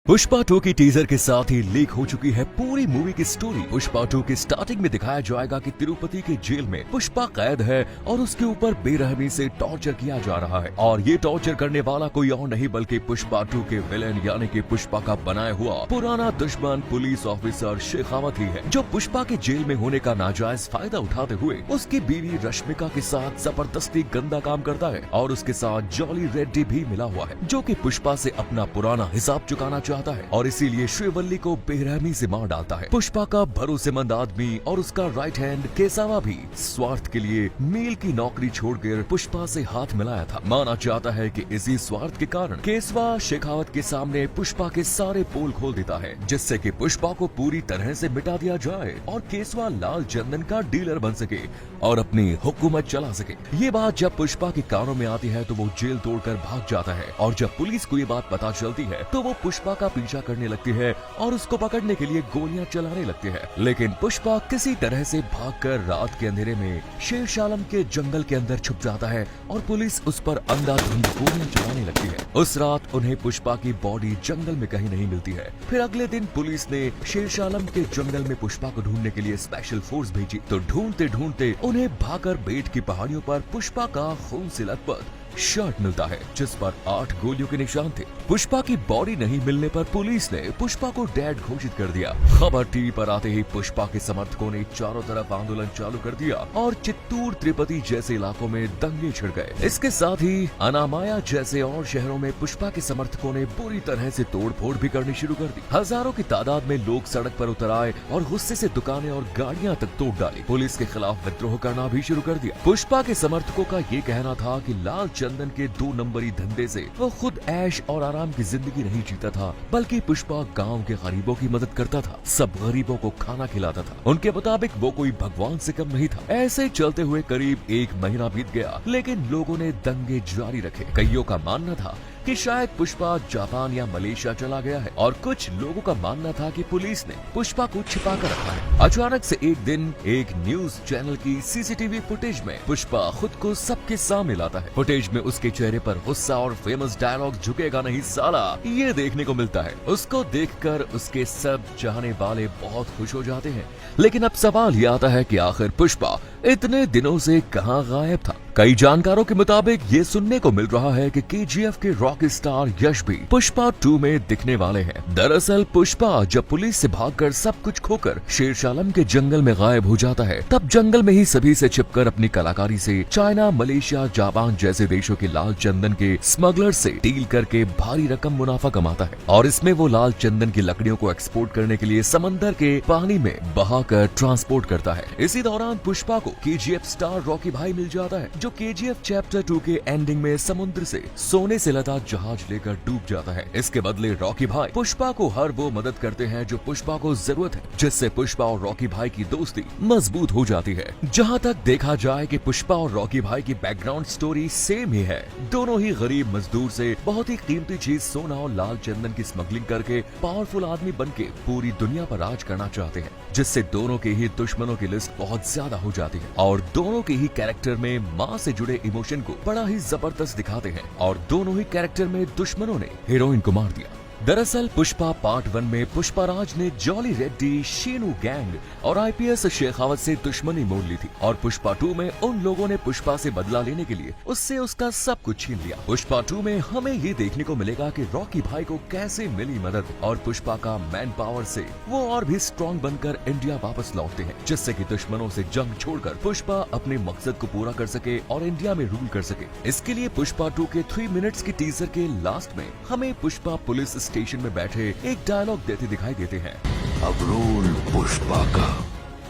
पुष्पा 2 की टीजर के साथ ही लीक हो चुकी है पूरी मूवी की स्टोरी। पुष्पा 2 की स्टार्टिंग में दिखाया जाएगा कि तिरुपति के जेल में पुष्पा कैद है और उसके ऊपर बेरहमी से टॉर्चर किया जा रहा है और ये टॉर्चर करने वाला कोई और नहीं बल्कि पुष्पा 2 के विलेन यानी कि पुष्पा का बनाया हुआ पुराना दुश्मन पुलिस ऑफिसर शेखावत ही है, जो पुष्पा के जेल में होने का नाजायज फायदा उठाते हुए उसकी बीवी रश्मिका के साथ जबरदस्ती गंदा काम करता है और उसके साथ जॉली रेड्डी भी मिला हुआ है, जो कि पुष्पा से अपना पुराना हिसाब चुकाना चाहता है और इसीलिए श्रीवल्ली को बेरहमी से मार डालता है। पुष्पा का भरोसेमंद आदमी और उसका राइट हैंड केसावा भी स्वार्थ के लिए मील की नौकरी छोड़कर पुष्पा से हाथ मिलाया था। माना जाता है कि इसी स्वार्थ के कारण केसवा शेखावत के सामने पुष्पा के सारे पोल खोल देता है, जिससे कि पुष्पा को पूरी तरह से मिटा दिया जाए और केसवा लाल चंदन का डीलर बन सके और अपनी हुकूमत चला सके। ये बात जब पुष्पा के कानों में आती है तो वो जेल तोड़कर भाग जाता है और जब पुलिस को ये बात पता चलती है तो वो पुष्पा का पीछा करने लगती है और उसको पकड़ने के लिए गोलियां चलाने लगती है। लेकिन पुष्पा किसी तरह से भागकर रात के अंधेरे में शेरशालम के जंगल के अंदर छुप जाता है और पुलिस उस पर अंधाधुंध गोलियां चलाने लगती है। उस रात उन्हें पुष्पा की बॉडी जंगल में कहीं नहीं मिलती है। फिर अगले दिन पुलिस ने शेरशालम के जंगल में पुष्पा को ढूंढने के लिए स्पेशल फोर्स भेजी तो ढूंढते ढूंढते उन्हें भाकर बेट की पहाड़ियों पर पुष्पा का खून से लथपथ शर्ट मिलता है, जिस पर 8 गोलियों के निशान थे। पुष्पा की बॉडी नहीं मिलने पर पुलिस ने पुष्पा को डेड घोषित कर दिया। खबर टीवी पर आते ही पुष्पा के समर्थकों ने चारों तरफ आंदोलन चालू कर दिया और चित्तूर तिरुपति जैसे इलाकों में दंगे छिड़ गए। इसके साथ ही अनामाया जैसे और शहरों में पुष्पा के समर्थकों ने बुरी तरह से तोड़फोड़ भी करनी शुरू कर दी। हजारों की तादाद में लोग सड़क पर उतर आए और गुस्से से दुकानें और गाड़ियां तक तोड़ डाली। पुलिस के खिलाफ विद्रोह करना भी शुरू कर दिया। पुष्पा के समर्थकों का ये कहना था कि लाल चंदन के 2 नंबरी धंधे से वो खुद ऐश और आराम की जिंदगी नहीं जीता था, बल्कि पुष्पा गांव के गरीबों की मदद करता था, सब गरीबों को खाना खिलाता था। उनके मुताबिक वो कोई भगवान से कम नहीं था। ऐसे चलते हुए करीब 1 महीना बीत गया, लेकिन लोगों ने दंगे जारी रखे। कईयों का मानना था कि शायद पुष्पा जापान या मलेशिया चला गया है और कुछ लोगों का मानना था कि पुलिस ने पुष्पा को छिपा कर रखा है। अचानक से एक दिन एक न्यूज चैनल की सीसीटीवी फुटेज में पुष्पा खुद को सबके सामने लाता है। फुटेज में उसके चेहरे पर गुस्सा और फेमस डायलॉग झुकेगा नहीं साला ये देखने को मिलता है। उसको देखकर उसके सब चाहने वाले बहुत खुश हो जाते हैं। लेकिन अब सवाल ये आता है कि आखिर पुष्पा इतने दिनों से कहां गायब था। कई जानकारों के मुताबिक ये सुनने को मिल रहा है कि केजीएफ के रॉक स्टार यश भी पुष्पा 2 में दिखने वाले हैं। दरअसल पुष्पा जब पुलिस से भागकर सब कुछ खोकर शेरशालम के जंगल में गायब हो जाता है, तब जंगल में ही सभी से छिपकर अपनी कलाकारी से चाइना, मलेशिया, जापान जैसे देशों के लाल चंदन के स्मगलर से डील करके भारी रकम मुनाफा कमाता है और इसमें वो लाल चंदन की लकड़ियों को एक्सपोर्ट करने के लिए समंदर के पानी में बहाकर ट्रांसपोर्ट करता है। इसी दौरान पुष्पा को केजीएफ स्टार रॉकी भाई मिल जाता है, जो केजीएफ चैप्टर 2 के एंडिंग में समुद्र से सोने से लदा जहाज लेकर डूब जाता है। इसके बदले रॉकी भाई पुष्पा को हर वो मदद करते हैं जो पुष्पा को जरूरत है, जिससे पुष्पा और रॉकी भाई की दोस्ती मजबूत हो जाती है। जहां तक देखा जाए कि पुष्पा और रॉकी भाई की बैकग्राउंड स्टोरी सेम ही है। दोनों ही गरीब मजदूर से बहुत ही कीमती चीज सोना और लाल चंदन की स्मगलिंग करके पावरफुल आदमी बनके पूरी दुनिया पर राज करना चाहते हैं, जिससे दोनों के ही दुश्मनों की लिस्ट बहुत ज्यादा हो जाती है और दोनों के ही कैरेक्टर में माँ से जुड़े इमोशन को बड़ा ही जबरदस्त दिखाते हैं और दोनों ही कैरेक्टर में दुश्मनों ने हीरोइन को मार दिया। दरअसल पुष्पा पार्ट 1 में पुष्पाराज ने जॉली रेड्डी, शीनू गैंग और आईपीएस शेखावत से दुश्मनी मोड़ ली थी और पुष्पा 2 में उन लोगों ने पुष्पा से बदला लेने के लिए उससे उसका सब कुछ छीन लिया। पुष्पा 2 में हमें ये देखने को मिलेगा कि रॉकी भाई को कैसे मिली मदद और पुष्पा का मैन पावर से वो और भी स्ट्रॉन्ग बनकर इंडिया वापस लौटते हैं, जिससे कि दुश्मनों से जंग छोड़कर पुष्पा अपने मकसद को पूरा कर सके और इंडिया में रूल कर सके। इसके लिए पुष्पा 2 के 3 मिनट्स की टीजर के लास्ट में हमें पुष्पा पुलिस स्टेशन में बैठे एक डायलॉग देते दिखाई देते हैं, अब रोल पुष्पा का।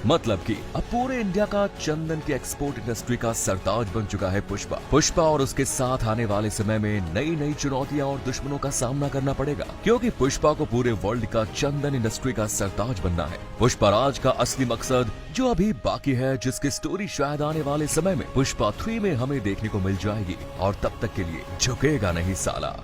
मतलब कि अब पूरे इंडिया का चंदन की एक्सपोर्ट इंडस्ट्री का सरताज बन चुका है पुष्पा और उसके साथ आने वाले समय में नई नई चुनौतियां और दुश्मनों का सामना करना पड़ेगा, क्योंकि पुष्पा को पूरे वर्ल्ड का चंदन इंडस्ट्री का सरताज बनना है। पुष्पाराज का असली मकसद जो अभी बाकी है, जिसकी स्टोरी शायद आने वाले समय में पुष्पा 3 में हमें देखने को मिल जाएगी और तब तक के लिए झुकेगा नहीं साला।